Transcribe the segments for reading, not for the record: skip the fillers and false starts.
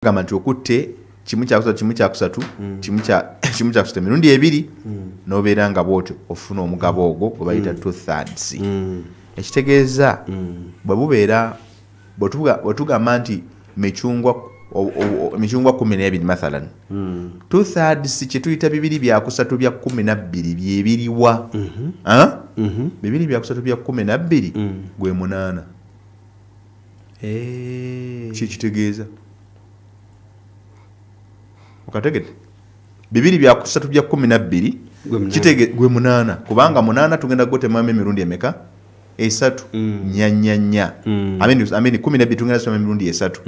gamba nti okutte kimu kyakusatu kimu kyakusatu emirundi ebiri n'obeera nga bwotyo ofuna omugabo ogwo gwe bayita 2/3 ekitegeeza bwe bubeera bwe tugamba nti emicungwa 12 mathalan 2/3 kyetuyita 2/3 bya 12 byebiriwa bibiri bya kusatu bya 12 gwe 8 kitegeeza okategedde bibiri bya kusatu bya 12 kitege gwe 8 kubanga 8 tugenda gotemamu emirundi emeka esatu nyanya ameni 12 tugenda soma emirundi esatu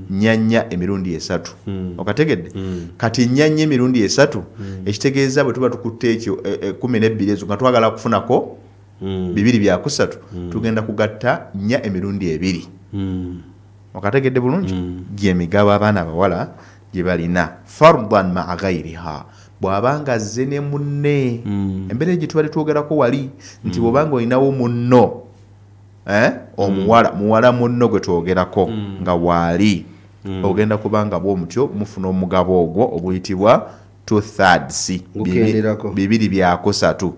nyanya emirundi esatu okategedde kati nyanya emirundi esatu ekitegeeza bwe tuba tukutte ekyo 12 ezo nga twagala kufunako bibiri bya kusatu tugenda kugatta nya emirundi ebiri okategedde bulungi gyemigabo abaana abawala gye balina fardan ma'a ghayriha bw'abanga azze ne munne embeera gye tubali twogerako wali nti bw'obanga olinawo munno muwala munno gwe twogerako nga waali ogenda kubanga bw'omutyo mufuna omugabo ogwo obuyitibwa 2/3 bibiri bya kusatu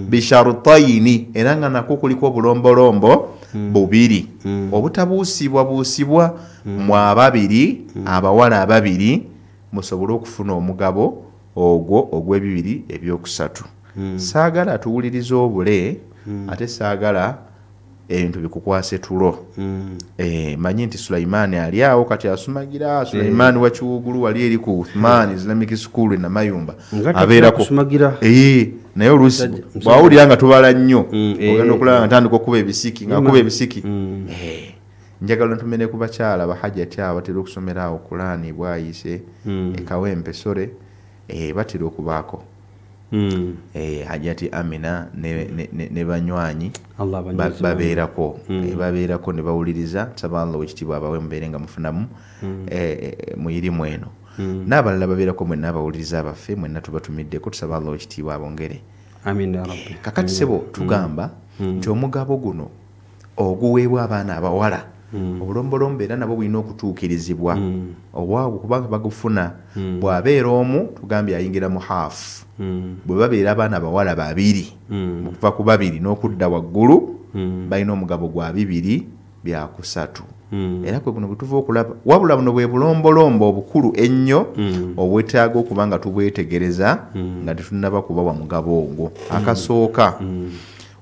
bisharutaini era nga nako kuliko obulombolombo bubiri obutabuusibwa mwababiri abawala ababiri musobole okufuna omugabo ogwo ogw'ebibiri ebyokusatu saagala tuwuliriza obule ate saagala ebintu bikukwase tulo manyi nti Sulaimaani ali awo kati asumagira Sulaimaani wa Kiwugulu wali eri ku Uthman Islamic School na Mayumba abeerako naye oluusi bwawulira nga tubala nnyo ogenda okulaba nga ntandika okuba ebisiki ngakuba ebisiki njagala ntumene ku bakyala bahajjati abo batera okusomera awo Kulaani bwayise ekawempe sore batera okubaako hajjati Amina ne banywanyi babeerako ne bawuliriza nsaba Allah wekitiibwa abawe mubeere nga mufunamu muyirimu eno n'abalala babeerako mwenna abawuliriza abaffe mwenna tubatumiddeko tusaba Allah wekitiibwa abongere kakati sebo tugamba nti omugabo guno oguweebwa abaana abawala obulombolombo era nabo bulina okutuukirizibwa obwago kubanga bagufuna bw'abeera omu tugambye ayingira mu haafu bwe babeera abaana abawala babiri okuva ku babiri n'okudda waggulu balina omugabo gwa 2 bya kusatu era kwe guno bwe tuva okulaba wabula buno bwe bulombolombo obukulu ennyo obwetaaga okuba nga tubwetegereza nga tetunnaba kubawa mugabo ogwo akasooka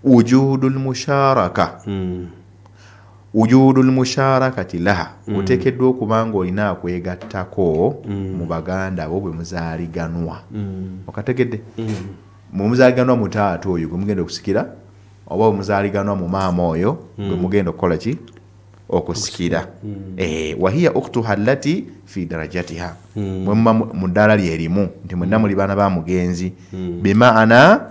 wujudul musharakati laha oteekeddwa okuba nga olina akwegattako mu baganda bo bwe muzaaliganwa okategedde mu muzaaliganwa mu taata oyo gwe mugenda okusikira oba bwe muzaaliganwa mu maama oyo gwe mugenda okukola ki okusikira wahiya ukhtuha allati fi darajatiha mwemma mu ddala lyerimu nti mwenna muli baana ba mugenzi bimaana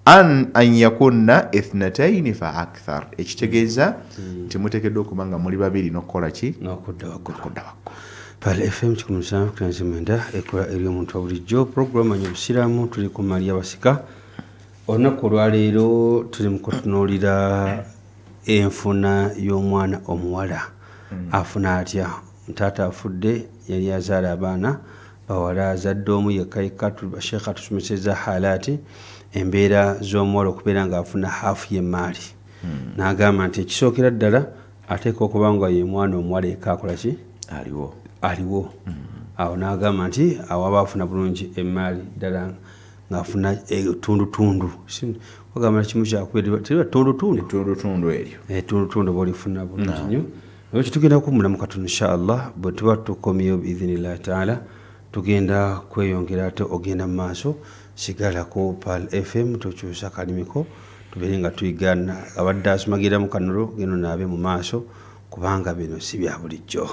an yakunna 2 fa akthar ekitegeeza nti muteekeddwa okuba nga muli babiri n'okukola ki n'okudda waggulu Pal FM 107.9 ekola eri omuntu wa bulijjo programu y'obusiraamu tuli ku Maria Basika olunaku olwaleero tuli mu kutunuulira enfuna y'omwana omuwala afuna atya taata afudde yali azaala abaana bawala azadde omu yekka Sheikh atusomeseza halaati embeera z'omuwala okubeera ng'afuna haafu y'emmaali n'agamba nti ekisookera ddala ateeka okuba nga ye mwana omuwala eka akola ki aliwo awo n'agamba nti awo aba afuna bulungi emmaali ddala ng'afuna tundutundu ogamba kimu kyakubeera tundutundu eryo bw'olifuna bulungi nnyo naye kitugenda kuwummula mu katono inshallah bwe tuba tukomyeyo biidhinillahi taala tugenda kweyongera ate ogenda mu maaso sigala ku Pal FM tokyusa kalimiko tubeere nga tuyigana abadde asumagira mu kanulo geno naabe mu maaso kubanga bino si bya bulijjo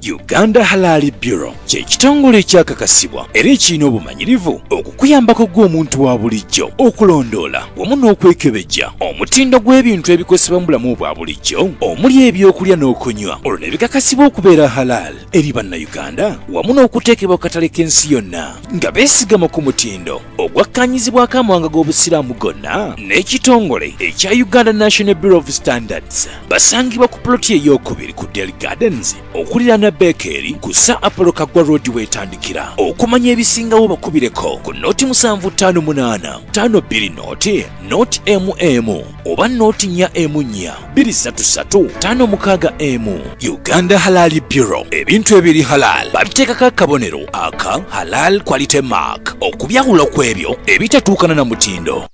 Uganda Halal Bureau kye kitongole ekyakakasibwa era ekirina obumanyirivu okukuyambako gw'omuntu wa bulijjo okulondoola wamu n'okwekebejja omutindo gw'ebintu ebikozesebwa mu bulamu bwa bulijjo omuli ebyokulya n'okunywa olwo ne bikakasibwa okubeera halal eri bannayuganda wamu n'okuteekebwa ku katale k'ensi yonna nga beesigama ku mutindo ogwakkanyizibwako amawanga g'obusiraamu gonna n'ekitongole ekya Uganda National Bureau of Standards. Basangibwa ku ploti ey'okubiri ku Dell Gardens okuliraana Bakery ku Sir Apollo Kaggwa Road wetandikira. Okumanya ebisingawo bakubireko ku noti 758 520 noti MM oba noti 4M4 233 560M. Uganda Halal Bureau, ebintu ebiri halal babiteekako akabonero aka Halal Quality Mark okubyawula kw'ebyo ebitatuukana na mutindo.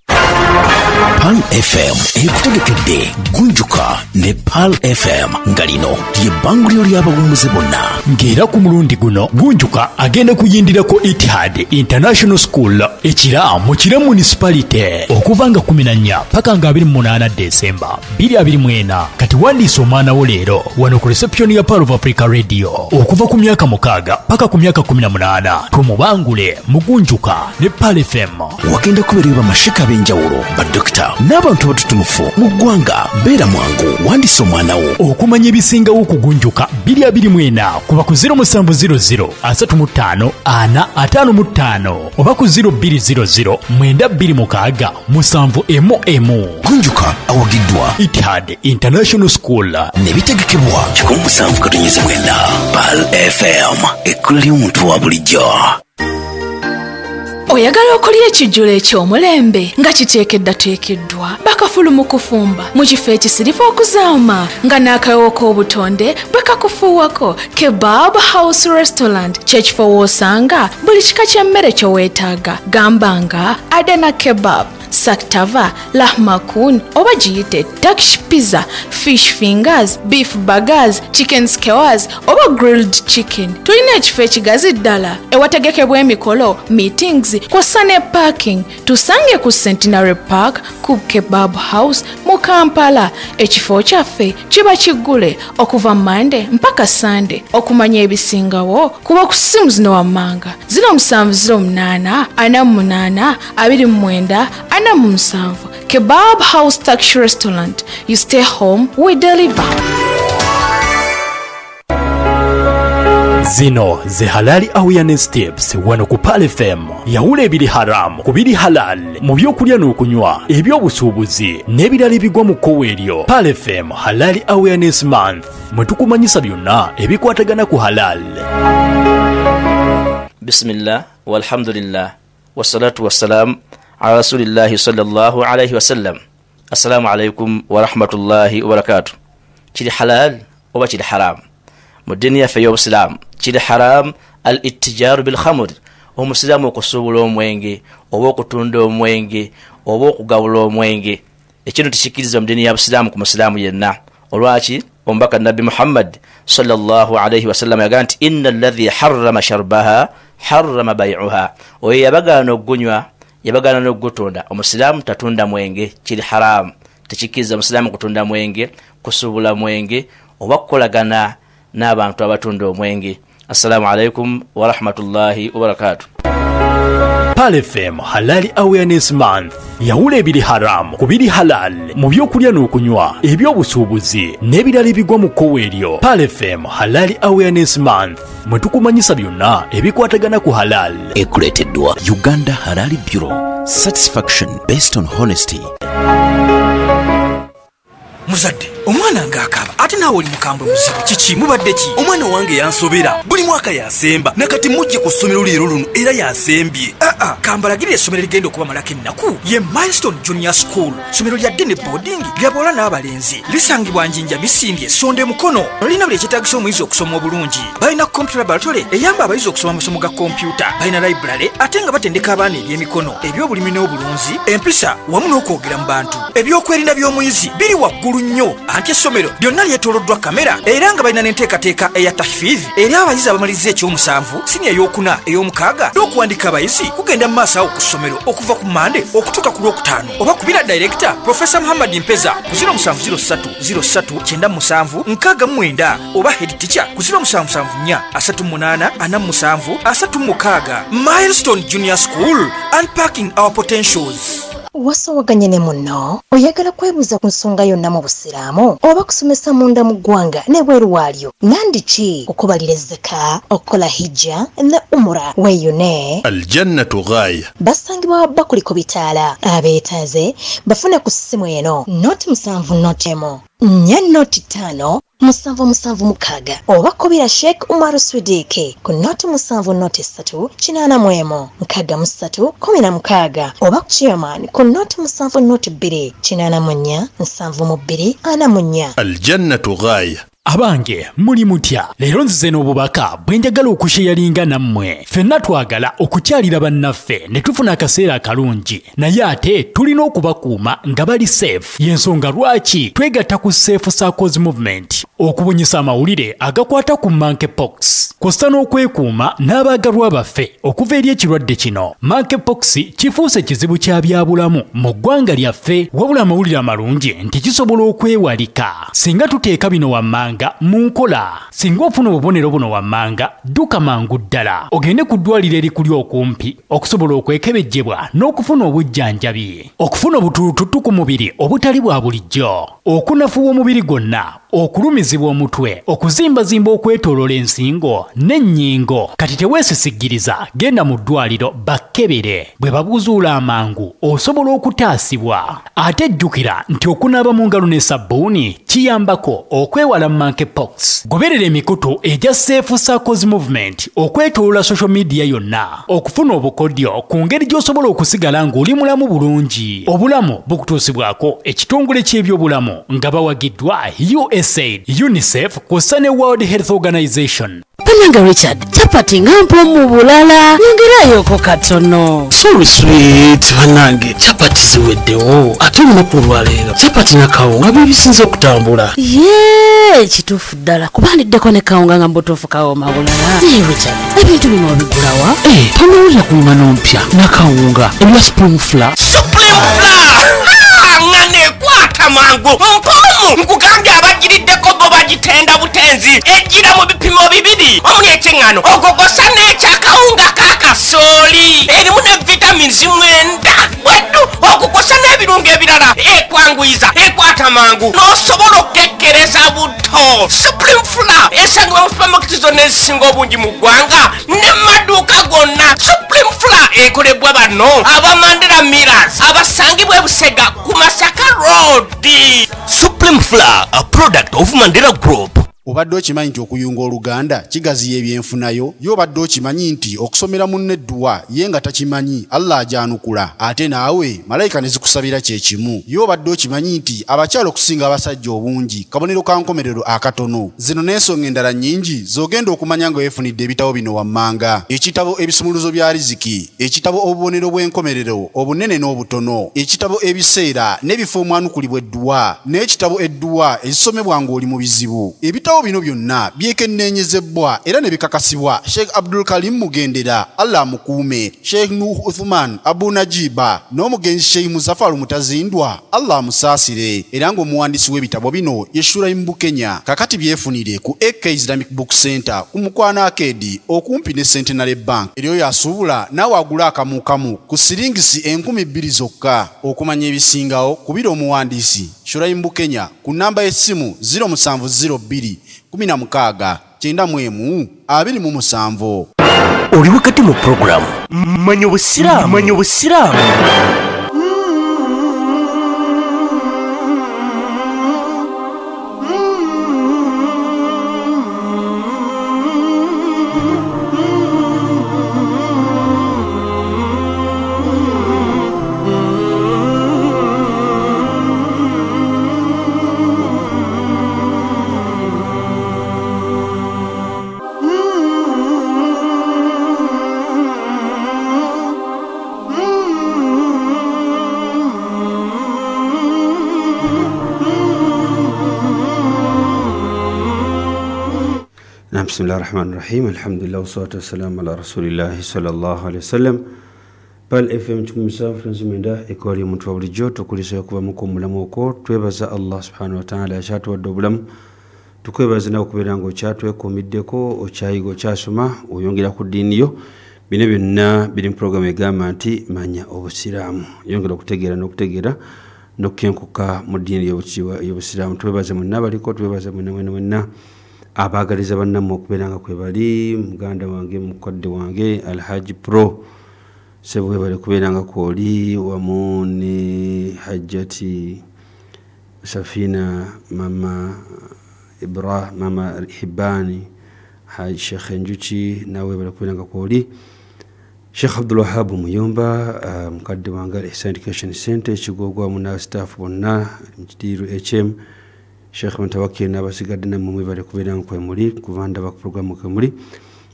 Pal FM ekutegekedde gunjuka ne Pal FM nga lino ly'ebbanguliro ly'abawummuze bonna. Ng'era ku mulundi guno gunjuka agenda kuyindirako Etihad International School ekira mu Kira Municipality okuva nga 14 paka nga 28 Desemba 2024. Kati wandiisa omwana wo leero wano ku reception ya Pearl of Africa Radio okuva ku myaka 6 paka ku myaka 18. Tumubangule mu gunjuka ne Pal FM. Wagenda kubeerera bamashika ab'enjawulo badokita n'abantu abatutumufu mu ggwanga. Beera mwangu wandiisa omwana wo. Okumanya ebisingawo kugunjuka 2024 kuba ku 0700 35 455 oba ku 0200 926 7 Gunjuka awagiddwa Etihad International School. Ne bitegekebwa 17 Pal FM ekkula ly'omuntu wa bulijjo. Oyagala okulya ekijjulo eky'omulembe nga kiteekeddateekeddwa bakafulu mu kufumba mu kifo ekisirifu okuzaama nga n'akawewo k'obutonde bwe kakufuuwako. Kebab House Restaurant kye kifo w'osanga buli kika ky'emmere kye weetaaga. Gamba nga Adana Kebab, Saktava, Lahmakun oba giyite Turkish Pizza, Fish Fingers, Beef Burgers, Chicken Skewers oba Grilled Chicken. Tulina ekifo ekigazi ddala ewategekebwa emikolo, meetings kw'ossa ne parking. Tusange ku Centenary Park ku Kebab House mu Kampala. Ekifo kyaffe kiba kiggule okuva Monday mpaka Sunday. Okumanya ebisingawo kuba ku ssimu zino wammanga 0708 48 29 47. Kebab House Turkish Restaurant. You stay home, we deliver. Zino ze halali awareness tips wano ku Pal FM. Yawula ebiri haram ku biri halal mu byokulya n'okunywa ebyobusuubuzi n'ebirala ebigwa mu kkowa eryo. Pal FM Halali Awareness Month mwe tukumanyisa byonna ebikwatagana ku halal. Bismillah walhamdulillah wassalatu wassalamu ala rasulillahi sallallahu alayhi wasallam. Assalamu alaikum wa rahmatullahi wa barakatuh. Kiri halal oba kiri haram? Mu ddiini yaffe y'Obusiraamu kiri haram al ittijaru bil khamr. Omusiraamu okusuubula omwenge oba okutunda omwenge oba okugabula omwenge ekintu tikikiriza mu ddiini ya Busiraamu ku musiraamu yenna. Olwaki omubaka Nabbi Muhammad sallallahu alayhi wasallam yagaa nti inna alladhi harrama sharbaha harrama bay'uha. Oyo yabagaana okugunywa yabagaana n'okugutunda. Omusiraamu tatunda mwenge, kiri haram. Tekikiriza omusiraamu kutunda mwenge, kusuubula mwenge oba kukolagana n'abantu abatunda omwenge. Assalamu alaikum wa rahmatullahi wa barakatuh. Pal FM Halali Awareness Month. Yawula ebiri haram ku biri halal mu byokulya n'okunywa ebyobusuubuzi n'ebirala ebigwa mu kkowa eryo. Pal FM Halali Awareness Month mwe tukumanyisa byonna ebikwatagana ku halal. Ekuleeteddwa Uganda Halal Bureau. Satisfaction based on honesty. Muzadde, omwana ng'akaaba ate naawe oli mukambwe muzibu. Kiki mubadde ki? Omwana wange yansobera buli mwaka yasemba nakati mujje ku ssomero leero luno era yasembye. Kambalagirira essomero ligenda okuba malako ennaku ye Milestone Junior School. Ssomero lya ddene boarding lya bawala n'abalenzi lisangibwa Njinja Misindye Sonde Mukono. Lina buli ekyetaagisa omuyizi okusoma obulungi. Balina computer laboratory eyamba abayizi okusoma amasomo ga computer. Balina library ate nga batendeka abaana eby'emikono, eby'obulimi n'obulunzi, empisa wamu n'okwogera mu bantu. Ebyokwerinda by'omuyizi biri waggulu nnyo anti essomero lyonna lyetooloddwa kamera era nga balina n'enteekateeka eya tahfiz eri abayizi abamaliriza ekyomusanvu siniya ey'okuna ey'omukaaga n'okuwandika abayizi kugenda mu maaso awo ku ssomero okuva ku mande okutuuka ku lwokutaano oba kubira director Professor Muhammad Mpeza ku 07030797 oba head teacher ku 0774384736 Milestone Junior School, unpacking our potentials. Wasowaganye ne munno oyagala kwebuuza ku nsonga yonna mu busiraamu oba kusomesa munda mu ggwanga n'ebweru waalyo nandiki okubalira ezzaka okukola hijja ne umura weyune aljannatu ghaya basangibwa bakuliko bitaala abeetaaze bafune ku ssimu eno noti 7 noti emu 4 noti 5 776 oba kubira Sheikh Umar Swidike ku noti 7 noti 3 8 3 16 oba ku chairman ku noti 7 noti 2 8 7 2 aljannatu ghaya. Abange muli mutya leero nzize n'obubaka bwe njagala okusheyalinga nammwe ffenna twagala okukyalira bannaffe ne tufuna akaseera akalungi naye ate tulina okubakuuma nga bali safe y'ensonga lwaki twegatta ku Safe Circles Movement okubunyisa amawulire agakwata ku monkeypox kw'ossa n'okwekuuma n'abaagalwa baffe okuva eri ekirwadde kino. Monkeypox kifuuse kizibu kya byabulamu mu ggwanga lyaffe wabula amawulire amalungi nti kisobola okwewalika singa tuteeka bino wammanga munkola. Singa ofuna obubonero buno wammanga dduka mangu ddala ogende ku ddwaliro erikuli okumpi okusobola okwekebejjebwa n'okufuna obujjanjabi okufuna obutulututtu ku mubiri obutali bwa bulijjo okunafuwa omubiri gwonna okulumizibwa omutwe okuzimbazimba okwetoolola ensingo n'ennyingo. Kati teweesisigiriza genda mu ddwaliro bakkebere bwe babuzuula amangu osobola okutaasibwa. Ate jjukira nti okunaaba mu ngalo ne sabbuuni kiyambako okwewala monkeypox. Goberera emikutu egya Safe Circles Movement okwetoolola social media yonna okufuna obukodyo ku ngeri gy'osobola okusigala ng'oli mulamu bulungi. Obulamu bukutuusibwako ekitongole ky'ebyobulamu nga bawagiddwa USAID, UNICEF kw'ossa ne World Health Organization. Pananga Richard, chapati ngampo mu bulala nyongerayo katono. Sorry sweet, banange chapati ziweddewo ate olunaku olwaleero chapati na kawunga bibisinze okutambula. Yee, kituufu ddala kubandiddeko ne kawunga nga mbutuufu kawoma bulala. Richard, ebintu bino obigulawa? Tonoolya ku ngano mpya na kawunga ebya Supreme Flour. Supreme Flour! Ngane kwata mangu mpomu nkugambye abagiriddeko bo bagitenda butenzi ejjira mu bipimo bibiri omuli ekyeŋŋano ogogosa n'ekyakawunga kakasooli erimu ne vitamins mwenda bweddu okugosa n'ebirungo ebirala ekwanguyiza ekwata mangu n'osobola okukekkereza buto. Supreme Flour esangibwa mu supamaketi zonna ezisinga obungi mu ggwanga ne maduuka gonna. Supreme Flour ekolebwa bano abamandera Millers abasangibwa Busega ku Masaka Road. Supreme Flour, a product of Mandela Group. Obadde okimanyi nti okuyunga oluganda kigaziya ebyenfunayo? Y'obadde okimanyi nti okusomera munne edduwa ye nga takimanyi Allah ajanukula ate naawe malayika ne zikusabira kye kimu? Y'obadde okimanyi nti abakyala okusinga abasajja obungi kabonero ka nkomerero akatono? Zino n'ensonga endala nnyingi z'ogenda okumanya nga weefunidde ebitabo bino wammanga: ekitabo ebisumuluzo bya riziki, ekitabo obubonero bw'enkomerero obunene n'obutono, ekitabo ebiseera n'ebifo omwanukulibwa edduwa, n'ekitabo edduwa ezisomebwa ng'oli mu bizibu. Ebitabo bino byonna byekenneenyezebwa era ne bikakasibwa Sheikh Abdul Karim Mugendera, Allah amukuume, Sheikh Nuh Uthman Abu Najiba n'omugenzi Sheikh Muzafaru Mutazindwa, Allah amusaasire, era ng'omuwandiisi w'ebitabo bino ye Shuraim Bukenya. Kakati byefunire ku AK Islamic Book Center ku Mukwana Arcade okumpi ne Centenary Bank. Eriyo yasuubula naawe agula akamu kamu ku siringisi 2,000 zokka. Okumanya ebisingawo kubira omuwandiisi Shuraim Bukenya ku namba y'essimu 0702 16 91 Oli wakati mu programu Manyo Busiraamu. Bismillahir Rahmanir Rahim. Alhamdulillah wassalatu wassalamu ala Rasulillah sallallahu alaihi wasallam. Pal FM chumusa franzimenda ekwali muntu wabulijjo tukulisa kuba mukomulamu okwo twebaza Allah subhanahu wa ta'ala ashatu wadobulamu tukwebaza na okuberango kyatwe komiddeko okyayigo kyasoma oyongera ku dini yo bine byonna biri mu program egamba nti manya obusiraamu yongera okutegeera n'okutegeera n'okkenkuka mu dini y'obusiraamu twebaza mwenna baliko twebaza mwenna abaagaliza bannamu okubeeranga kwe bali muganda wange mukodde wange Alhaji Pro sebwe bali kubeeranga kwoli wamu ne Hajjati Safina mama Ibrahim mama Hibani Haji Sheikh Njuchi nawe bali kubeeranga kwoli Sheikh Abdul Wahab Muyomba mukadde wange Ihsan Education Center kigogwa muna staff bonna mkidiru HM Sheikh Mutawakil n'abasigadde namwe bali kubeeranga kwe muri kuvanda ba program kwe muri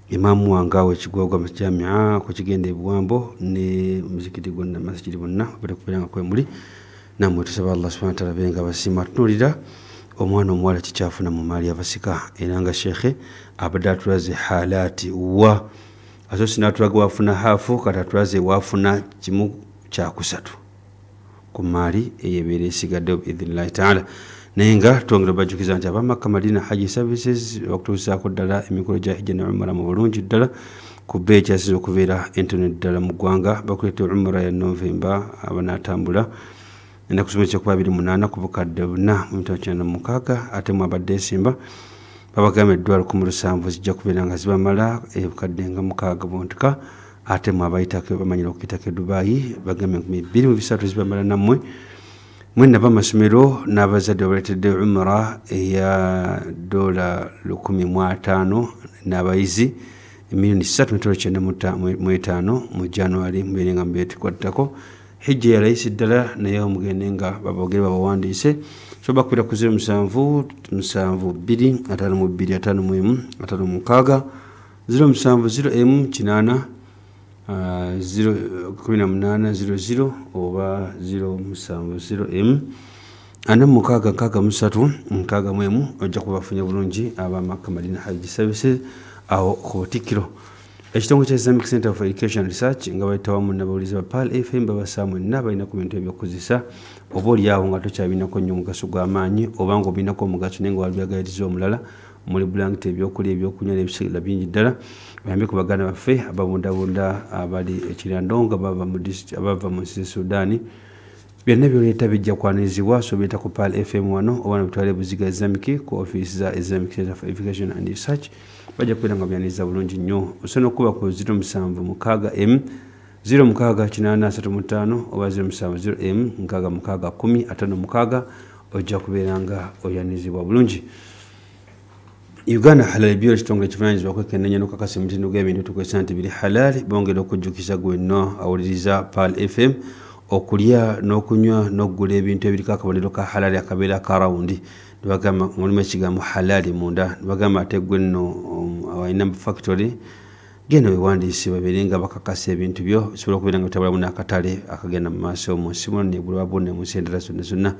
imamu wangawe kigogwa mu jamia ko kigende buwambo ne muzikiti gonna masjidi bonna bali kubeeranga kwe muri namwe tusaba Allah subhanahu wa ta'ala benga basima tunulira omwana omwala kikyafuna mu mali abasika eranga Sheikh abada turaze halati wa aso sinaturaga wafuna hafu kata turaze wafuna kimu kya kusatu ku mali eyebere isigadde bi'idhnillahi ta'ala nenga tongera bajukiza nti abamaka Madina Haji Services okutuusa ku ddala emikolo gya hijja ne umra mu bulungi ddala ku bbeeyi kyasiza okubeera internet ddala mu ggwanga bakuleeta umra ya November abanatambula ena kusomesa ku 28 ku bukadde 496 ate mu abadde Desemba babagamba eddwala ku 7 zijja kubeera nga zibamala ebukadde nga 6 bontuka ate mu abayitako bamanyira okuyitako Dubai bagambe 23 zibamala nammwe mwena bamasomero n'abazadde baletedde umra eya $1,500 n'abayizi $3,995 mu January mberenga mbetikwattako hijja ya rais ddala naye omugende nga babogere babawandiise so bakwira ku 07 72 52 56 07 01800 oba 070 ana mukaga kaga musatu nkaga mwemu ojja kubafunya bulungi abamaka Madina Haji Services aho kotikiro ekitongole kya Islamic Center for Education Research nga bayitawamu n'abawulizi ba Pal FM babasamu n'abalina ku bintu ebyokozesa oba oliawo nga tokyabinako nnyo omugaso gw'amaanyi oba nga obinako omugaso naye nga walibyagayiriza omulala muli bulangiti ebyokulya ebyokunywa n'ebiseera bingi ddala bayambe ku baganda baffe ababundabunda abali ekirandonga abava mu nsi Sudan byonna byoleeta bijja kwanizibwa so byeta ku Pal FM wano oba bitwale buziga Islamic ku office za Islamic Center for Education and Research bajja kubeera nga byaniza bulungi nnyo osobola okuba ku 07 06 oba 07 ojja kubeera nga oyanizibwa bulungi. Uganda Halal Bureau kitongole kivunaanyizibwa kwekennenya n'okukakasa emitindo gy'ebintu tukwesa nti biri halal bongera okujjukiza gwenno awuliriza Pal FM okulya n'okunywa n'okugula ebintu ebiriko akabonero ka halal akabeera ka rawundi nibagamba mulimu ekigambo halal munda nibagamba ate gwenno awalina factory genda wewandiisibwa beere nga bakakasa ebintu byo bisobola okubeera nga bitabulamu n'akatale akagenda mu maaso mu nsi muno negulwa bonna mu nsi endala zonna zonna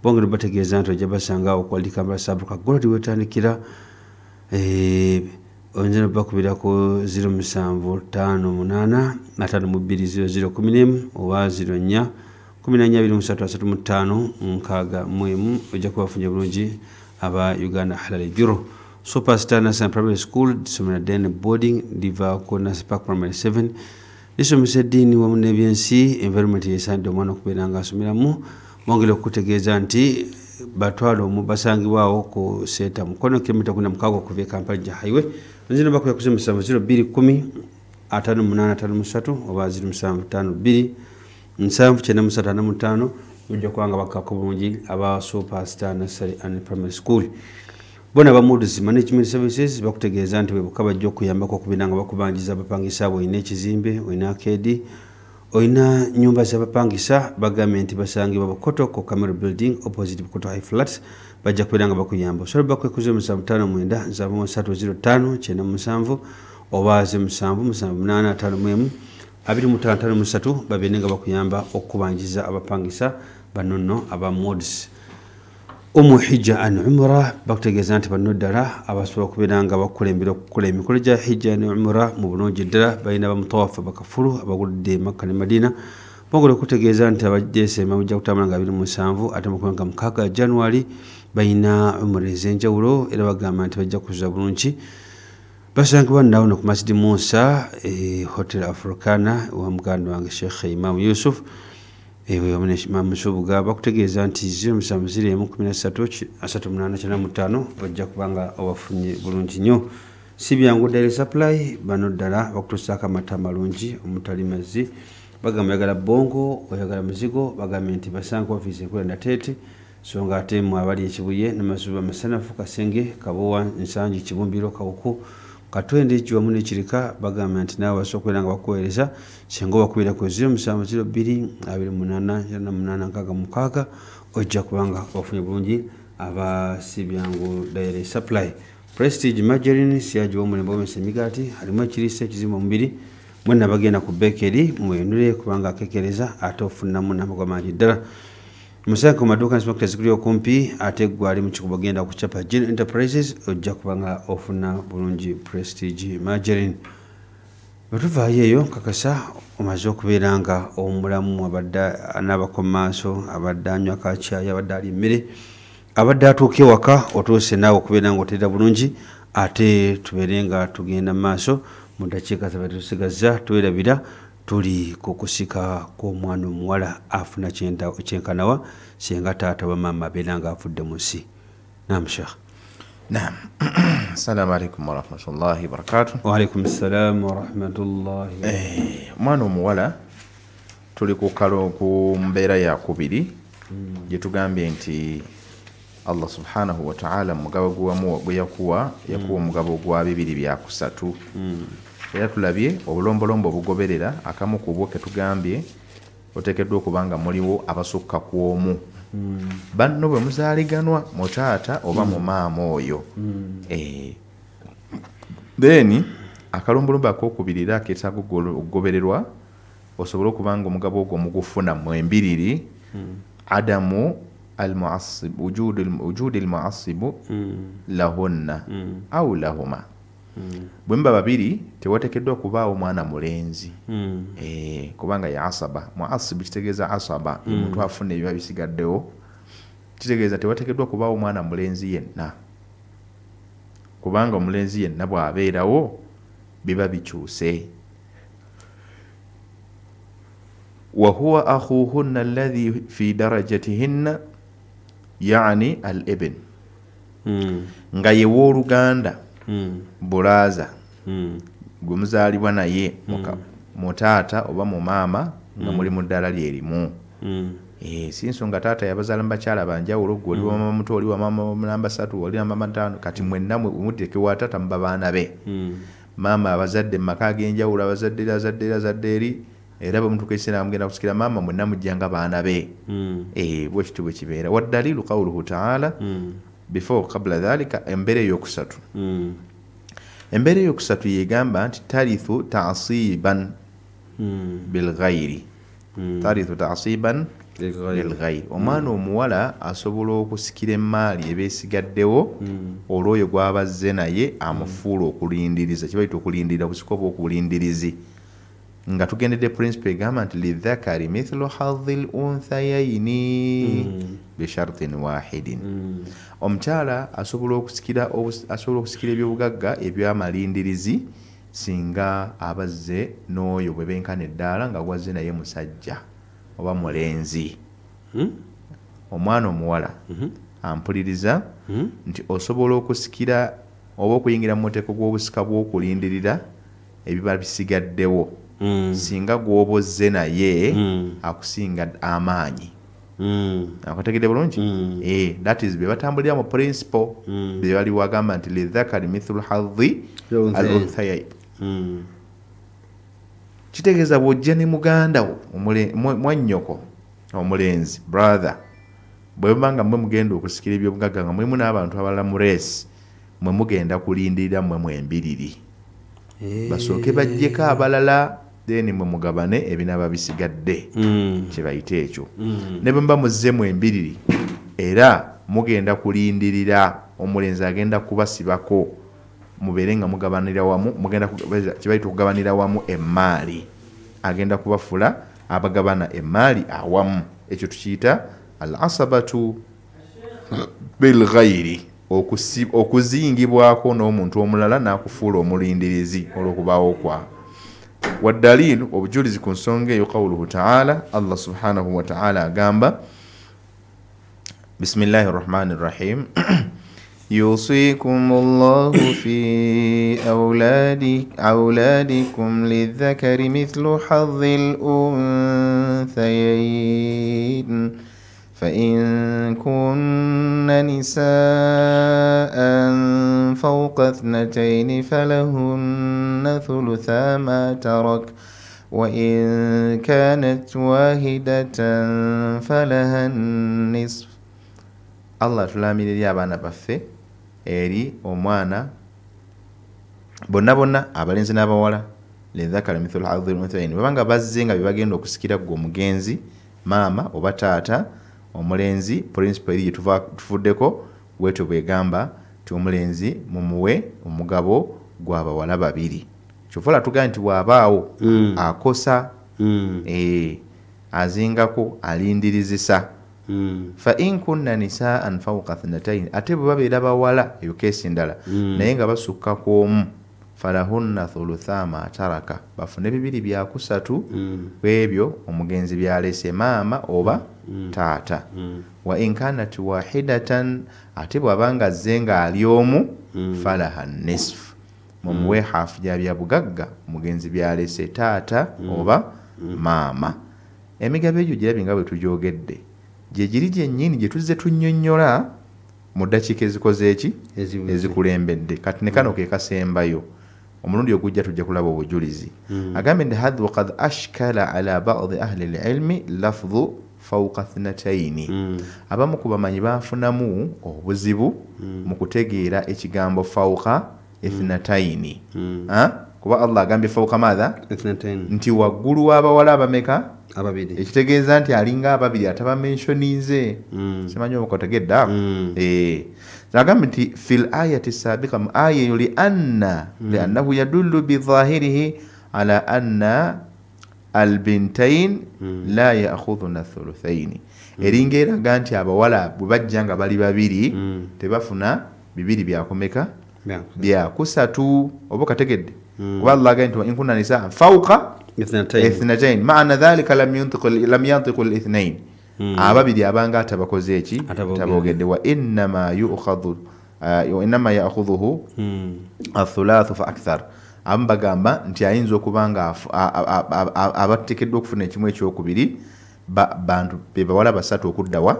bongera bategeeza nti ojja basanga okwalika mbalasabuka golodi wetandikira onjena bakubira ku 0758 5200 oba 04 14 23 mwemu ojja kubafunya bulungi aba Uganda Halal Bureau. Superstar National Primary School disomera den boarding diva ko National Park Primary 7 disomesa dini wamu n'ebyensi environment yesande omwana okubeera nga asomeramu bongera okutegeeza nti batwalo mu basangibwawo ku seta mukono kilomita 16 okuva e Kampala ja highway nzino bakuya ku 0210 5853 oba 0752 7935 ujja kwanga bakako bulungi aba Superstar Nursery and Primary School bona ba Moody's Management Services bakutegeeza nti webuka bajja okuyambako okubeera nga bakubanjiza abapangisa abo ine ekizimbe oyina akedi oyina nyumba z'abapangisa bagambye nti basangibwa Bukoto ku Camera Building opposite Bukoto High Flats bajja kubeera nga bakuyamba osobola bakwekuza 759 07 oba 07 25 babeere nga bakuyamba okubanjiza abapangisa banono aba Moody's. omuhijja an umra bakutegeeza nti banno ddala abasobola okubeera nga bakulembera okukola emikolo gya hijja ne umra mu bulungi ddala balina bamutawafu bakafulu abagulidde makka ne madina bagula okutegeeza nti abadesemba mujja kutambula nga 27 ate mukwanga 6 January balina umra ez'enjawulo era bagamba nti bajja kuzuza bulungi basangibwa nawuno ku Masjid Musa Hotel Africana wa muganda wange Sheikh Imam Yusuf ewe wamene Imam Subuga bakutegeeza nti 07133895 bajja kubanga obafunye bulungi nnyo si byangu dairy supply bano ddala bakutusaako amata malungi omutali mazzi bagamba yagala bongo oyagala muzigo bagambe nti basanga ofiisi ekulenda tete so nga ate mu abali ekibuye n'amazuba masanafu kasenge kabowa nsangi kibumbiro kawuku katwende ekiwamu n'ekirika bagamba nti naawe basobola okubeera nga bakuweereza singa obakubeera ku 07022886 ojja kubanga ofunye bulungi abasibyangu dairy supply Prestige Margarine siyagiwa omulembe omesa emigaati halimu ekiriisa ekizimba omubiri mwenna bagenda ku bakery mwenule kubanga akekereza ate ofunamu n'amagoba mangi ddala musanga ku maduuka nsimakta zikuli okumpi ate gwali mu kikubo genda kucapa Gen Enterprises ojja kubanga ofuna bulungi Prestige Margarine batuvaayo eyo kakasa omaze okubeera nga omulamu abadde n'abakomaaso abadde anywa kacyayi abadde ali emmere abadde atuuka ewaka otuuse naawe okubeera nga oteera bulungi ate tubeere nga tugenda mu maaso mu dakiika zabadde tusigaza twerabira tuli ku kusika kw'omwana omuwala afuna kyenkanawa singa taata wa maama abeera nga afudde mu nsi naam Sheikh. Naam. Assalamu alaikum warahmatullahi wabarakatuh. Wa alaikum assalam warahmatullahi. Mwana omuwala tuli ku mbeera yakubiri gye tugambye nti Allah subhanahu wa ta'ala mugabo gwe yakuwa omugabo gwa bibiri byakusatu. Era tulabye obulombolombo obugoberera akamu ku bwo ke tugambye oteekeddwa okubanga muliwo abasukka ku omu banno bwe muzaaliganwa mu taata oba mu maama oyo. Then akalombolombo ak'okubiri akeetaaga okugobererwa osobole okubanga omugabo ogwo mugufuna mu embiriri adamu al-mu'assib wujudi al-mu'assibu lahunna au lahuma. Bwe mba babiri tewateekeddwa kubaawo mwana mulenzi kubanga ya asaba mu'assib kitegeeza asaba omuntu afuna ebiba bisigaddewo kitegeeza tewateekeddwa kubaawo mwana mulenzi yenna kubanga omulenzi yenna bw'abeerawo biba bikyuse. wa huwa akhuhunna alladhi fi darajatihinna yani al-ibn nga ye w'oluganda bulaaza gwe muzaalibwa naye mu taata oba mu maama nga muli mu ddala lyerimu. Si nsonga taata yabazaala mu bakyala banjawulo gwe oli wa maama muto oli wa maama namba 3 oli wa maama 5 kati mwenna muddeeke wa taata muba baana be. Maama abazadde mu maka ag'enjawulo abazadde eri era bwe mutuuka ekiseera mugenda kusikira maama mwenna mujjanga baana be. Bwe kityo bwe kibeera. Waddaliilu qawluhu ta'ala before qabla dhalika embeera eyokusatu embeera eyokusatu yegamba nti tarithu ta'siban bilghayri tarithu ta'siban bilghayri. Omwana omuwala asobola okusikira emaali ebeesigaddewo olwoyo gw'abazze naye amufuula okulindiriza kibayita okulindirira busiko bw'okulindirizi nga tugendedde principle egamba nti lidhakari mithlu hadhil unthayaini bishartin wahidin. Omukyala asobola okusikira ebyobugagga ebyamalindirizi singa abazze n'oyo bwe benkana eddaala nga gwazze naye musajja oba mulenzi. Omwana omuwala ampuliriza nti osobola okusikira oba okuyingira mu muteeko gw'obusika bw'okulindirira ebiba bisigaddewo singa gw'obozze naye akusinga amaanyi. Akategedde bulungi? That is bebatambulira mu principle bye bali wagamba nti lidhakari mithlu hadhi al-unthayayn. Kitegeeza bw'ojja ne muganda wo mwannyoko omulenzi brother bwe mubanga mmwe mugenda okusikira ebyobugagga nga mulimu n'abantu abalala mu reesi mwe mugenda kulindirira mmwe mwembiriri basooke bajjeko abalala then mwe mugabane ebinaba bisigadde kye bayita ekyo. Ne bwe muba muzze mwembiriri era mugenda kulindirira omulenzi agenda kubasibako mubeere nga mugabanira wamu mugenda kibayita okugabanira wamu emaali agenda kubafula abagabana emaali awamu ekyo tukiyita al asabatu bil ghairi okuzingibwako n'omuntu omulala n'akufuula omulindirizi olw'okubaawo kwa waddaliilu obujulizi ku nsonga eyo qawluhu ta'ala Allah subhanahu wa ta'ala agamba bismillahi rrahmani rrahim يوصيكم الله في أولادكم للذكر مثل حظ الأنثيين فإن كن نساء فوق 2 فلهن ثلثا ما ترك وإن كانت واحدة فلها النصف الله تلامي abaana baffe eri omwana bonna abalenzi n'abawala lidhakari mithlu hadhi al-unthayayn babanga bazze nga bibagenda okusikira gwe omugenzi maama oba taata omulenzi principle eri tufuddeko bwetyo bwegamba ti omulenzi mumuwe omugabo gw'abawala babiri kyofala tugamba nti bw'abaawo akosa azingako alindirizisa fa in kunna nisaan fawqa 2 ate bwe babeera bawala eyo keesi ndala naye nga basukka ku omu falahunna thulutha ma taraka bafune 2 bya 3 kwebyo omugenzi byalese maama oba taata wa in kanat wahidatan ate bwabanga zenga ali omu falaha nisf mumuwe hafu ya bya bugagga omugenzi byalese taata oba maama emigabo egyo girabinga bwe tujogedde gye giri gyennyini gye tuzze tunnyonnyola mu ddakiika ezikoze eki ezikulembedde kati ne kano ke kasembayo omulundi ogujja tujja kulaba obujulizi agambe nti hadhu qad ashkala ala ba'd ahli al-ilmi lafdhu fawqa 2 abamu ku bamanyi bafunamu obuzibu mu kutegeera ekigambo fawqa 2 kuba Allah agambye fawqa madha 2 nti waggulu w'abawala abameka ababiri ekitegeeza nti alinga ababiri atabamenshonize simanyi obukotegedde agambye nti fil ayati sabiqa mu aya eyo liannahu yadullu bidhahirihi ala anna albintain la ya'khudhuna thuluthaini eringa eraga nti abawala bwe bajja nga bali babiri tebafuna 2 byakomeka bya 3 oba kategedde kuba Allah agambye nti in kunna nisaa fawqa 2 maana dhalika lam yantiqu al-ithnain ababiri abanga atabakoze eki tabogedde wa innama ya'khudhuhu athulath fa akthar ambagamba nti ayinza okubanga abatekeddwa okufuna ekimu ekyokubiri bantu bebawala 3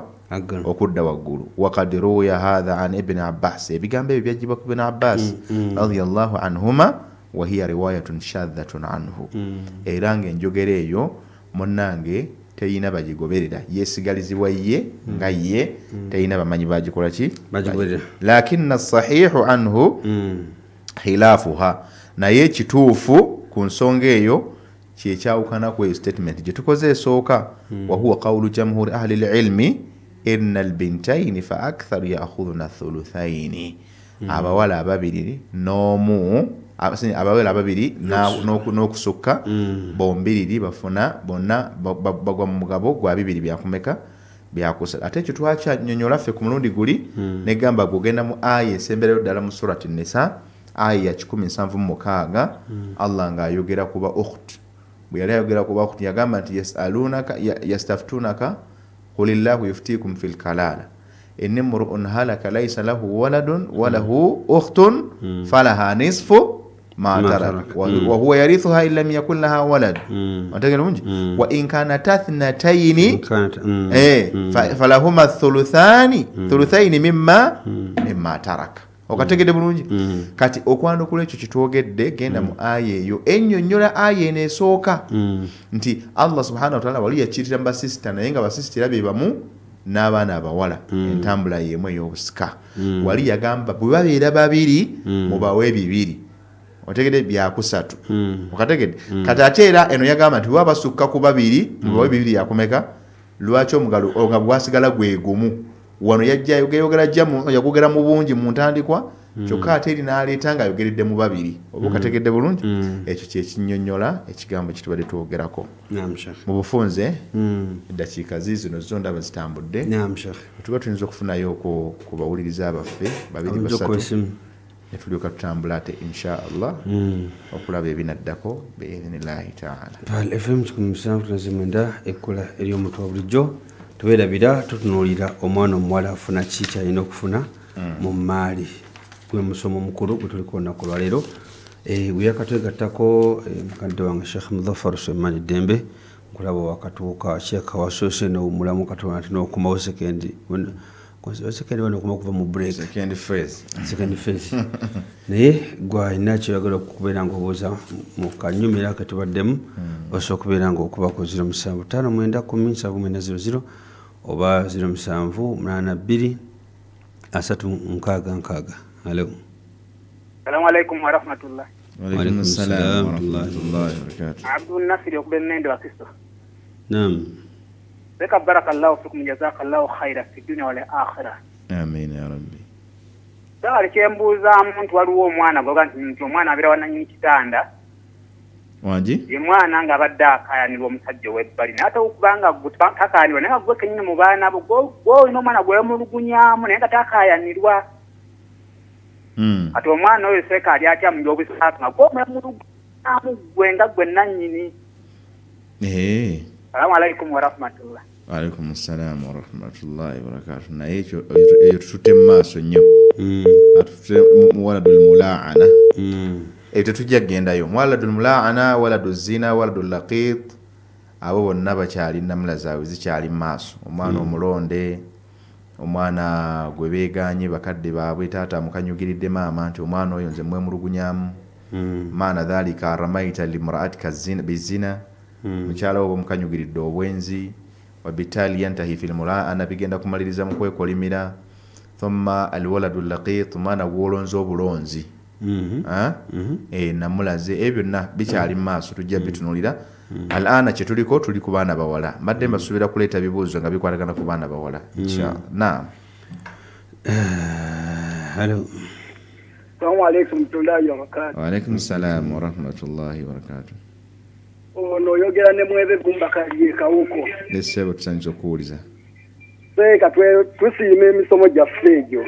okudda waggulu waqad ruya hadha an ibn Abbas ebigambo ebyo byajibwa ku ibn Abbas radiyallahu anhuma wa hiya riwayatun shadhatun anhu era ng'enjogera eyo munnange teyina bagigoberera yesigalizibwa ye nga ye teyina bamanyi bagikola ki lakinna sahihu anhu khilafuha naye kituufu ku nsonga eyo kyekyawukana ku statement gye tukoze esooka wa huwa qawlu jamhuri ahli al-ilmi inna al-bintayn fa akthar ya'khudhuna thuluthaini abawala ababiri abawala ababiri n'okusukka bombiriri bafuna bonna bagwa mu mugabo gwa 2 byakumeka byakusala ate ekyo twakyanyonnyola ffe ku mulundi guli negamba gugenda mu aya esemberayo ddala mu surati Nisa aya ya 176 Allah ng'ayogera kuba ukht bwe yali ayogera kuba ukht yagamba nti yastaftunaka qulillahu yuftikum fil kalala innimru'un halaka laysa lahu waladun wa lahu ukhtun falaha nisfu ma tarak wa huwa yarithuha illa lam yakul laha walad wategera munji wa in kanat 2 falahuma thuluthaini mimma tarak okategede bulungi kati okwandukula ekyo kitwogedde genda mu aya eyo ennyonnyola aya eneesooka nti Allah subhanahu wa ta'ala wali yakirira mu basisita naye nga basisitira be bamu n'abaana abawala entambula y'emu ey'obusika wali yagamba bwe babeera babiri mubawe 2 otegede bya 3 okategede kati ate era eno yagamba nti bwe basukka ku 2 mubawe 2 yakomeka lwaki omugalo nga bwasigala gwe gumu wano yajja yogera yagogera mu bungi mu ntandikwa kyokka ate eri n'aleeta ng'ayogeredde mu babiri oba okategedde bulungi ekyo kyekinnyonnyola ekigambo kitubadde twogerako mu bufunze eddakiika zino zo ndaba zitambudde tuba tuyinza okufunayo ku bawuliriza abaffe babiri basatu ne tulyoka tutambula ate inshaallah okulaba ebinaddako biidhinillahi taala fm 107.9 ekkola ery'omutwe bulijjo tubeerabira tutunuulira omwana omuwala afuna ki kyalina okufuna mu maali gwe musomo mukulu gwe tuliko olunaku lwaleero weyakatwegattako mukadde wange Sheikh Muzaffar Sulaiman Dembe nkulaba wakatuuka Sheikh wasoose n'omulamu katonda ati n'okumawo sekendi wano okuma okuva mu break second phase naye gwe alina kyoyagala okubeera ng'obuuza mu kanyumira ke tubaddemu osobola okubeera ng'okubako 07591000 oba 078236 Hello. Assalamu alaikum wa rahmatullah. Wa alaikum assalam wa rahmatullahi wa barakatuh. Abdul Nasir yokubel nende wa Kristo. Naam. Beka barakallahu fikum jazakallahu khaira fi dunya wal akhirah. Amin ya rabbi. Dali kyembuuza muntu waliwo omwana goga nti omwana abira wananyini kitanda. Waji? Ye mwana nga abadde akayanirwa omusajja w'ebbali naye ate okubanga takayanirwa naye gwe kennyini mu baana abo gw'olina omwana gwemulugunyaamu naye nga takayanirwa. Ati omwana oyo seeka ali atya mu by'obusatu nga gw'omulugunyaamu gwe nga gwe nannyini. Salaamu alaikum wa rahmatullah. Wa alaikum assalam wa rahmatullahi wa barakatuh. Naye ekyo tutute mu maaso nnyo. Atutute mu waladul mulaana. Ebyo tujja gendayo waladul mulaana waladul zina waladul laqit abo bonna bakyali namula zaabwe zikyali mu maaso omwana omulonde omwana gwe beeganye bakadde baabwe taata mukanyugiridde maama nti omwana oyo nze mwemulugunyaamu maana dhalika ramaita limraatika bizina mukyala wo mukanyugiridde obwenzi wabitali yantahi fil mulaana bigenda kumaliriza mu kwekolimira thumma alwaladul laqit omwana gwolonze obulonzi namulaze ebyo byonna bikyali mu maaso tujja bitunulira alana kye tuli ku baana bawala mbadde mbasuubira kuleeta bibuuzo nga bikwatagana ku baana bawala inshallah. Naam. Hello. Assalamu alaikum wa barakatuh. Wa alaikum assalam wa rahmatullahi wa barakatuh. Ono yogera ne mwebe gumbakaliye kawuko. Lesebo tusanyiza okuwuliza. Seeka tusiima emisomo gyaffe egyo.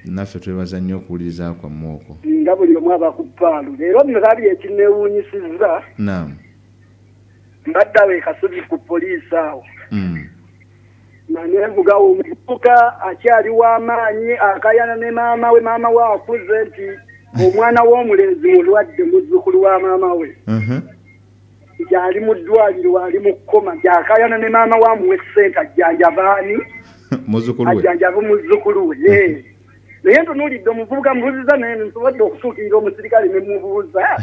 Naffe twebaza nnyo okuwuliriza kwa mwoko. Nga buli omu abakupaalu. Leero bino baali ekineewuunyisizza. Naam. Mbadde awo ekasubi ku poliisi awo. Nanevuga omuvubuka akyali w'amaanyi akayana ne maama we akuze nti omwana w'omulenzi mulwadde muzzukulu wa maama we. Gyali mu ddwaliro ali mu kkoma gyakayana ne maama we amuwe ssente ajjanjabaani. Muzzukulu we. Ajjanjaba muzzukulu we. Naye ntunuulidde omuvubuka mubuuziza naye nsobodde okutuukirira omusirikale ne mubuuza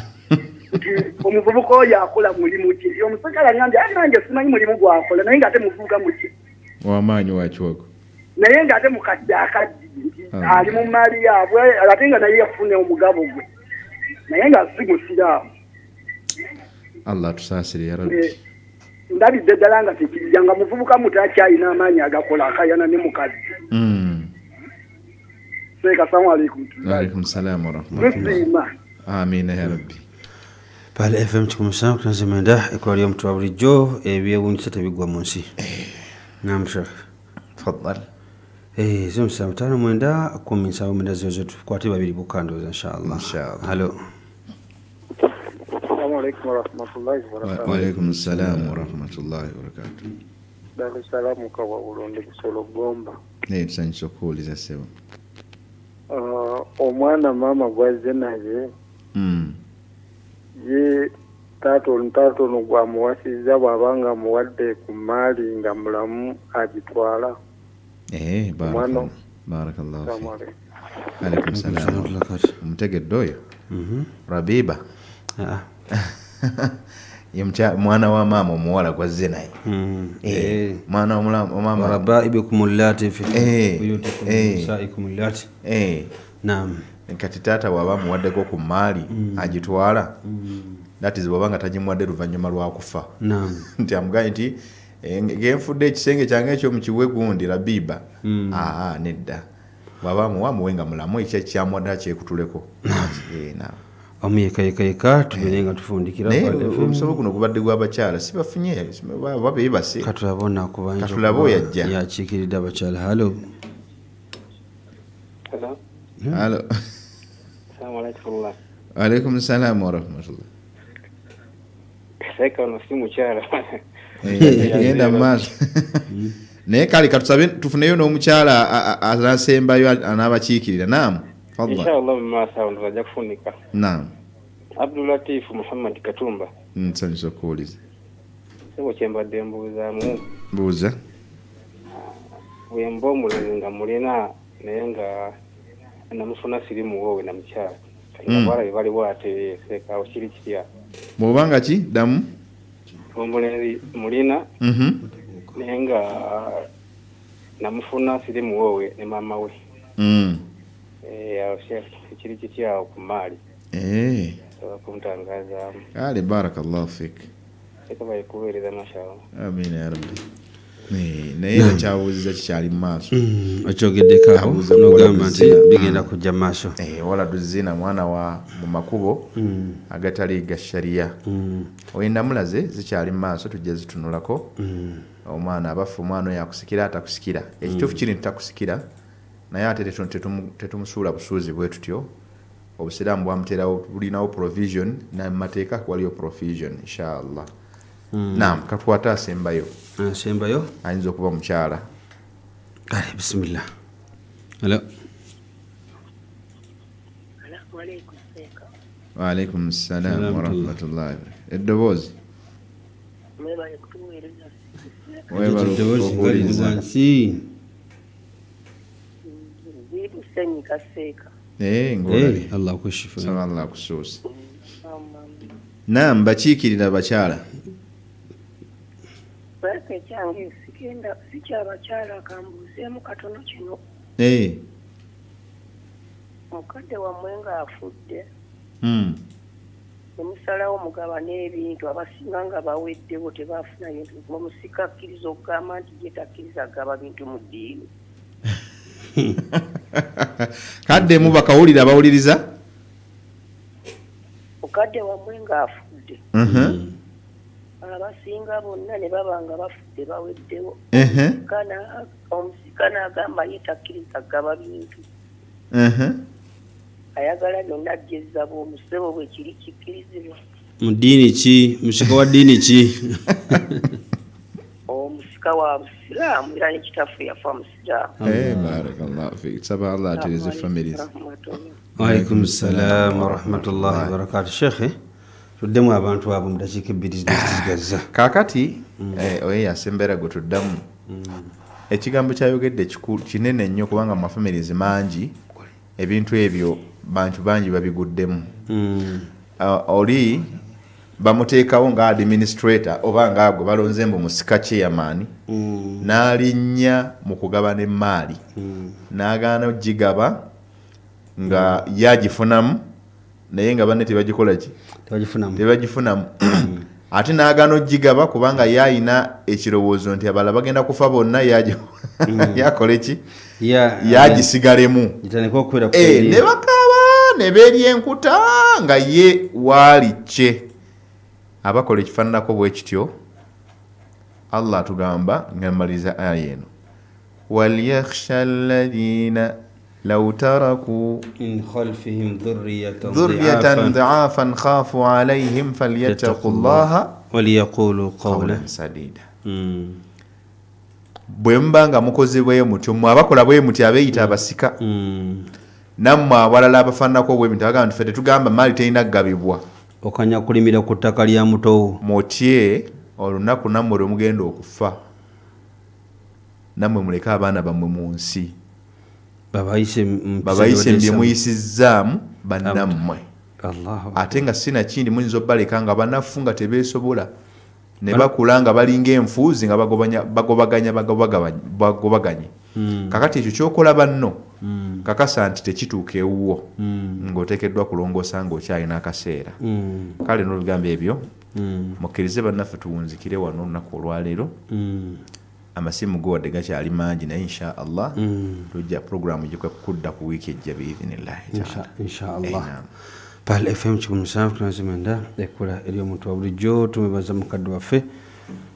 nti omuvubuka oyo akola mulimu ki. Omusirikale agambye nange simanyi mulimu gwakola naye ng'ate muvubuka muki w'amaanyi wa kiwoko naye ng'ate mukadde akaddi nti ali mu maali yaabwe ate nga naye yafune omugabo gwe naye nga si musiraamu. Allah tusaasire ya rabbi. Ndabidde ddala nga tekijja nga muvubuka mutakyalina amaanyi agakola akayana ne mukadde. Assalamu alaikum. Wa alaikum salam wa rahmatullah. Amina ya rabbi. Pale FM 107.9 ekola ly'omutwe wa bulijjo ebyewuunyisa tebigwa mu nsi. Naam Sheikh. Tfaddal. 07591000 zozo tukwate babiri bukandooza inshallah. Hello. Assalamu alaikum wa rahmatullahi wa barakatuh. Wa alaikum assalam wa rahmatullahi wa barakatuh. Dar es Salaam kawa ulonde kusolo gomba. Tusanyiza okuwuliza ssebo. Omwana maama gwazze naye ye taata ono gwamuwasizza bw'abanga muwadde ku maali nga mulamu agitwala. Barakallahu fiik. Alaikum salaam. Omutegedde oyo Rabiba mwana wa maama omuwala gwazze naye mwana wa maama rabaibukum allati fi buyutikum nisaikum allati. Naam. Kati taata waba muwaddeko ku maali agitwala that is bw'abanga tagimuwadde luvannyuma lwa kufa. Naam. Nti amugaye nti Genfudde ekisenge kyange ekyo mukiwe gundi Rabiba. Nedda. Baba muwenga mulamu ekyo kyamwada kyekutuleko. Na. Omuyekayeka tubenenga tufundikira omusomo guno gubadde gwabakyala sibafunye babebase katulabona kubanja katulabo yajja yakiikiridde abakyala. Halo. Halo. Assalamu alaikum. Alaikum salam wa rahmatullah. Seka no simu kyala. Yenda maso. Naye kali katusabe tufuneyo n'omukyala azasembayo anabakiikirira. Naam. Inshallah masa ndo baja kufunika. Naam. Abdul Latif Muhammad Katumba. Nsanyusa kuuliza. Sebo kyembadde mbuuzaamu. Buuza. Wembo mulenga mulina naye nga namufuna sirimu wowe na mukyala. Ngabara bali bwate seka okiri kitya. Mubanga ki damu? Omulenzi mulina. Naye nga namufuna sirimu wowe ne mama we. Kiri kitya ku mali. Kuntangaza. Ali barakallahu fik. Ekaba ikubereza mashallah. Amin ya rabbi. Naye kyawuziza kikyali mu maaso. Okyogeddeko n'ogamba nti bigenda kujja maaso. Wala duzina mwana wa mu makubo agatali ga sharia. Oyenda mulaze zikyali mu maaso tujja zitunulako. Omwana abafu omwana yakusikira atakusikira. Ekituufu kiri ntakusikira. Naye ate tetumusuula busuuzi bwe tutyo. Obusiraamu bwamuterawo bulinawo provision na mateeka waliyo provision inshallah. Naam, katwata asembayo. Asembayo ayinza okuba mukyala. Kale bismillah. Hello. Wa alaikum salam wa rahmatullahi. Eddoboozi. Ngolali. Allah kushifa. Allah kusuusa. Naam, bakiikirira bakyala. Bake kyange sikenda sikyabakyala kambuzeemu katono kino. Mukadde wammwe nga afudde. Omusalawo mugaba n'ebintu abasinga nga baweddewo tebaafuna bintu. Omusika akkiriza okugamba nti ye takkiriza gaba bintu mu ddiini. Kadde mu bakawulira bawuliriza? Mukadde wammwe nga afudde. Abasinga bonna ne baba nga bafudde baweddewo. Omusika n'agamba ye takkiriza gaba bintu. Ayagala byonna ajjezza bw'omusebo bwe kiri kikkirizibwa. Mu ddiini ki? Musika wa ddiini ki? Omusika wa Busiraamu era nekitaffe yafa Musiraamu. Barakallahu fik. Saba Allah atereze families. Wa alaikum salam wa rahmatullahi wa barakatuh. Sheikh, tuddemu abantu abo mu dakiika ebbiri zigaza. Kaakati oye yasembera gwe tuddamu. Ekigambo kyayogedde kinene nnyo kubanga mu families mangi ebintu ebyo bantu bangi babiguddemu. Oli bamuteekawo nga administrator oba nga agwe balonze mbu musika chairman n'alinnya mu kugabana emaali n'agaana ogigaba nga yagifunamu naye nga banne tebagikola ki tebagifunamu ate n'agaana ogigaba kubanga yayina ekirowoozo nti abala bagenda kufa bonna yakole ki yagisigalemu ne bakaaba ne beerya enkuta nga ye waali kye abakola ekifaananako bwe kityo. Allah tugamba ngamaliza aya eno walyakhsha alladhina law taraku min khalfihim dhurriyatan dha'afan khafu alayhim falyattaqullaha waliyaqulu qawlan sadida. Bwe mbanga mukoze bwe mutyo mwe abakola bwe muti abeeyita abasika nammwe abalala abafaananako bwe muti bagamba ffe tetugamba maali terina kugabibwa okanya kulimira ku ttaka lya mutowo mutye olunaku nammwe lwe mugenda okufa nammwe muleke abaana bammwe mu nsi babayise bye muyisizzaamu bannammwe ate nga sina kindi muyinza obbaleka nga banafu nga tebeesobola ne bakula nga balinga enfuuzi nga bagobaganye. Kakati ekyo kyokola banno kakasa nti tekituuka ewuwo ng'oteekeddwa kulongoosa ng'okyalina akaseera. Kale n'olugambo ebyo mukkirize bannaffe tuwunzikire wano olunaku olwaleero amasimu go wadde gakyali mangi naye insha allah tujja programu gyekudda ku wiiki ejja biidhinillahi inshallah Pal FM 107 tunazimenda ekula eri omuntu wa bulijjo tumebaza mukadde waffe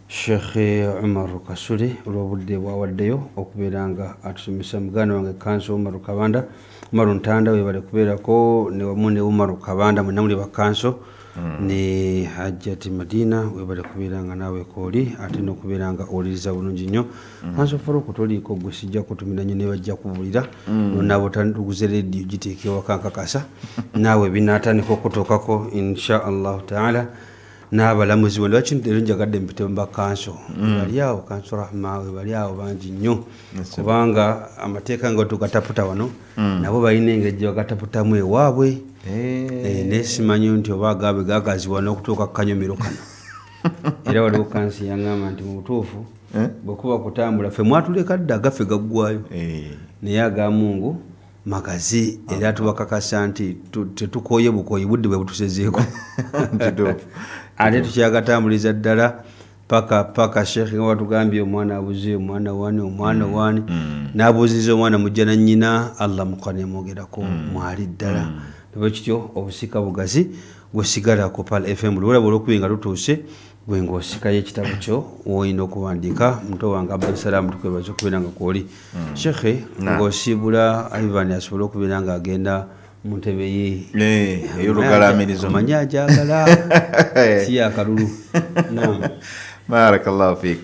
Sheikh Umar Kasule olw'obudde bwawaddeyo okubeera nga atusomesa muganda wange kanso Umar Kabanda Umar Ntanda webale kubeerako ne wamu ne Umar Kabanda mwenna muli bakanso ne Hajjati Madina webale kubeera nga naawe kooli ate n'okubeera nga owuliriza bulungi nnyo kanso Faruku toliiko gwe sijja kutumira nnyo ne bajja kubuulira nonaabo tanduguze rediyo giteeka ewaka nkakasa naawe binaatandika okutuukako insha allahu taala n'abalamuzi wano lwaki leero njagadde mpite mu bakanso bali awo kanso rahma we bali awo bangi nnyo kubanga amateeka nga tugataputa wano nabo balina engeri gye bagataputamu ewaabwe nesimanyi nti oba agaabe gagazibwa n'okutuuka ku kanyomero kano era waliwo kansi yaŋŋamba nti mu butuufu bwekuba kutambula ffe mwatuleka dda agaffe gaggwayo naye agamungu magazi era tubakakasa nti tetukooye bukooyi budde bwe butusezeeko ate tukyagatambuliza ddala paka Sheikh nga watugambye omwana abuze omwana wani n'abuuziza omwana mujja na nnyina Allah mukwane mwogerako mwali ddala bwe kityo obusika bugazi bwesigala ku Pal FM lwolaba olw'okuba nga lutuuse gwe ng'osikayo ekitabo kyo woyina okuwandiika muto wange Abdulsalaamu tukwebaza okubeera nga kwoli Sheikh ng'osiibula Ivan asobole okubeera nga agenda mu ntebe ye ey'olugalamirizo omanyi ajagala si yakalulu barakallahu fiik